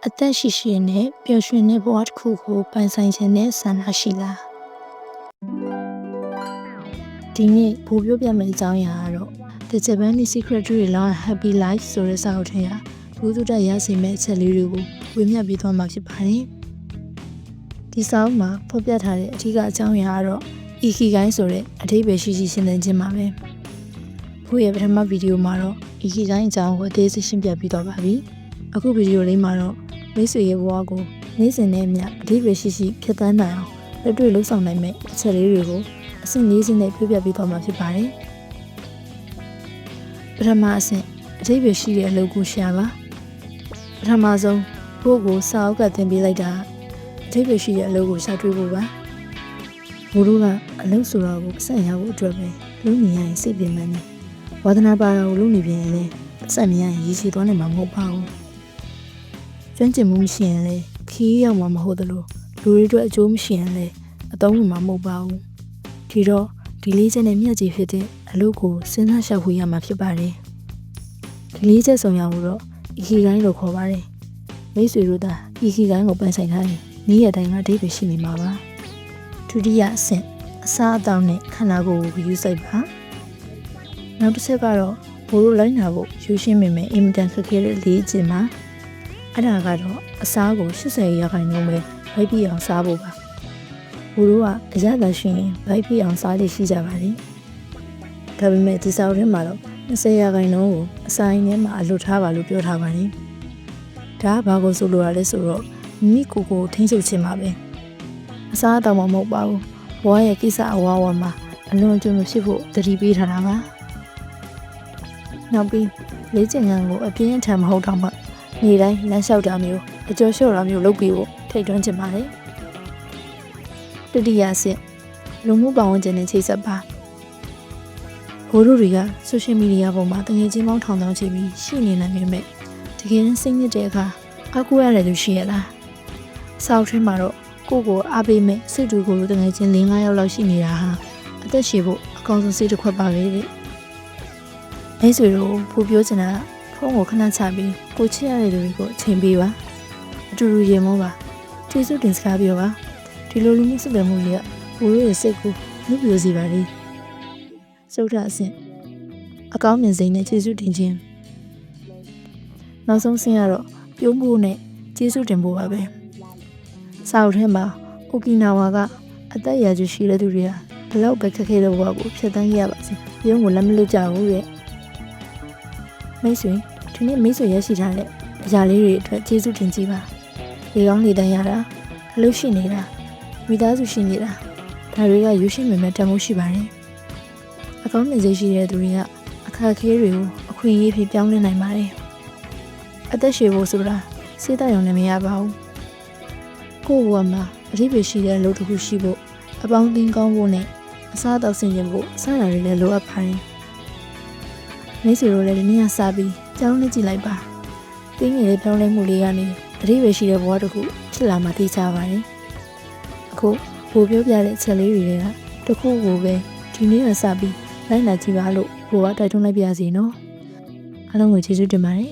အသက်ရှိရှိနဲ့ပျော်ရွှင်တဲ့ဘဝတစ်ခုကိုပိုင်ဆိုင်ခြင်းနဲ့ဆန္ဒရှိလားဒီနေ့ဘိုးပြောပြမယ့်အကြောင်းအရာကတော့ The Japanese Secret to a Happy Life ဆိုတဲ့စာအုပ်ထဲကဘိုးစုတက်ရရှိမဲ့အချက်လေးတွေကိုဝေမျှပေးသွားမှာဖြစ်ပါတယ်ဒီစာအုပ်မှာဖော်ပြထားတဲ့အထူးအကြောင်းအရာကတော့ Ikigai ဆိုတဲ့အဓိပ္ပာယ်ရှိရှင်းလင်းခြင်းပါပဲဘိုးရဲ့ပထမဗီဒီယိုမှာတော့ Ikigai အကြောင်းကိုအသေးစိတ်ရှင်းပြပေးသွားပါပြီအခုဗီဒီယိုလေးမှာတော့မိတ်ဆွေရဲ့ဘဝကိုနေ့စဉ်နဲ့အမျှအဓိပ္ပာယ်ရှိဖြတ်သန်းနိုင်အောင်လက်တွေ့လှုပ်ဆောင်နိုင်မယ့်အချက်လေးတွေကိုအဆင့်၄ဆင့်နဲ့ပြပြပေးသွားမှာဖြစ်ပါတယ်ပထမအဆင့်အဓိပ္ပာယ်ရှိတဲ့အလုပ်ကိုရှာပါပထမဆုံးဘို့ကိုစာအုပ်ကသင်ပေးလိုက်တာအဓိပ္ပာယ်ရှိတဲ့အလုပ်ကိုရှာတွေ့ဖို့ပါဘို့တို့ကအလုပ်ဆိုတာကိုအဆက်ရဖို့အတွက်ပဲလုပ်နေရရင်စိတ်ပြင်းမှန်းနေဝါသနာပါတာကိုလုပ်နေပြန်ရင်လည်းအဆက်မရရင်ရည်ရှိသွားနိုင်မှာမဟုတ်ပါဘူးကျွမ်းကျင်မှုမရှိရင်လည်းခီးရောက်မှာမဟုတ်သလိုလူတွေအတွက်အကျိုးမရှိရင်လည်းအသုံးဝင်မှာမဟုတ်ပါဘူးဒီတော့ဒီလေးချက်နဲ့မျှကြည့်ဖြစ်တဲ့အလုပ်ကိုစဉ်းစားရှာဖွေရမှာဖြစ်ပါတယ်ဒီလေးချက်ဆောင်ရဖို့တော့ Ikigai လို့ခေါ်ပါတယ်မိတ်ဆွေတို့သာ Ikigai ကိုပိုင်ဆိုင်ထားရင်နည်းရတိုင်းကအဓိပ္ပာယ်ရှိနေမှာပါဒုတိယအဆင့်အစားအသောက်နဲ့ခန္ဓာကိုယ်ကိုဂရုစိုက်ပါနောက်တစ်ချက်ကတော့ဘိုးတို့လိုက်နာဖို့ယူရှင်းမိမယ်အင်မတန်ခက်ခဲတဲ့လေးချက်မှာအဲ့ဒါကတော့အစားကို80%ပဲဗိုက်ပြအောင်စားဖို့ပါဘိုးတို့ကအရသာရှိရင်ဗိုက်ပြအောင်စားလိမ့်ရှိကြပါလိမ့်ဒါပေမဲ့ဒီစာအုပ်ထဲမှာတော့20%ကိုအစာအိမ်ထဲမှာအလွတ်ထားပါလို့ပြောထားပါတယ်ဒါကဘာကိုဆိုလိုရလဲဆိုတော့မိကိုကိုထိန်းချုပ်ခြင်းပါပဲအစားအသောက်မှမဟုတ်ပါဘူးဘဝရဲ့ကိစ္စအဝါဝါမှာအလွန်အကျွံမဖြစ်ဖို့တတိပေးထားတာပါနောက်ပြီးလေ့ကျင့်ခန်းကိုအပြင်းအထန်မဟုတ်တော့မှနေ့တိုင်းလမ်းလျှောက်တာမျိုးအကျော်လျှော့တာမျိုးလုပ်ပြီးဖို့ထိတ်တွန်းချင်ပါတယ်ဒုတိယအဆင့်လူမှုပတ်ဝန်းကျင်နဲ့ချိတ်ဆက်ပါဘိုးတို့တွေကဆိုရှယ်မီဒီယာပေါ်မှာတငယ်ချင်းပေါင်းထောင်ထောင်ချီပြီးရှိနေနိုင်ပေမဲ့တကယ်စိတ်ညစ်တဲ့အခါအကူရတယ်လို့ရှိရလားစောက်ထင်းမှာတော့ကိုကိုအားပေးမဲ့စိတ်တူကိုလိုတငယ်ချင်း၄-၅ယောက်လောက်ရှိနေတာဟာအသက်ရှည်ဖို့အကောင်းဆုံးစိတ်တစ်ခွက်ပါပဲတဲ့အဲဆိုတော့ဖိုးပြောချင်တာဖုန်းကိုခဏချပြီးကိုချစ်ရတဲ့လူတွေကိုအချိန်ပေးပါအတူတူရေမောပါကျေးဇူးတင်စကားပြောပါဒီလိုလူမျိုးစတဲ့မှုတွေကဘိုးရဲ့စိတ်ကိုနှုတ်ပြစီပါလေစုထအဆင့်အကောင်းမြင်စိတ်နဲ့ကျေးဇူးတင်ခြင်းနောက်ဆုံးဆင့်ကတော့ပြုံးဖို့နဲ့ကျေးဇူးတင်ဖို့ပါပဲစာအုပ်ထဲမှာအိုကီနာဝါကအသက်အရွယ်ကြီးရှိတဲ့သူတွေကဘလောက်ပဲခက်ခဲတဲ့ဘဝကိုဖြတ်သန်းရပါစေပြုံးကိုလက်မလွတ်ကြဘူးရဲ့မိတ်ဆွေဒီနေ့မိတ်ဆွေရရှိထားတဲ့အရာလေးတွေအတွက်ကျေးဇူးတင်ကြပါလေကောင်းလေတန်းရတာအလုပ်ရှိနေတာမိသားစုရှိနေတာဒါတွေကရွှေရှိမြင်မဲ့တမိုးရှိပါတယ်အကောင်းမြင်စိတ်ရှိတဲ့သူတွေကအခက်အခဲတွေကိုအခွင့်အရေးဖြစ်ပြောင်းလဲနိုင်ပါတယ်အသက်ရှည်ဖို့ဆိုတာစိတ်တရုံနဲ့မရပါဘူးကိုယ့်ဘဝမှာအဓိပ္ပာယ်ရှိတဲ့အလုပ်တစ်ခုရှိဖို့အပေါင်းအသင်းကောင်းဖို့နဲ့အစားအသောက်ဆင်ခြင်ဖို့စတာတွေလည်းလိုအပ်ပါတယ်မိတ်ဆွေတို့လည်းဒီနေ့ကစပြီးကြောင်းလက်ကြည့်လိုက်ပါတင်းငယ်လေးပြောင်းလဲမှုလေးကနေအဓိပ္ပာယ်ရှိတဲ့ဘဝတစ်ခုဖြစ်လာမှသိချပါတယ်အခုဘိုးပြောပြတဲ့အချက်လေးတွေကတစ်ခုကိုပဲဒီနေ့ကစပြီးလိုက်နာကြည့်ပါလို့ဘိုးကတိုက်တွန်းလိုက်ပါစီနော်အားလုံးကိုကျေးဇူးတင်ပါတယ်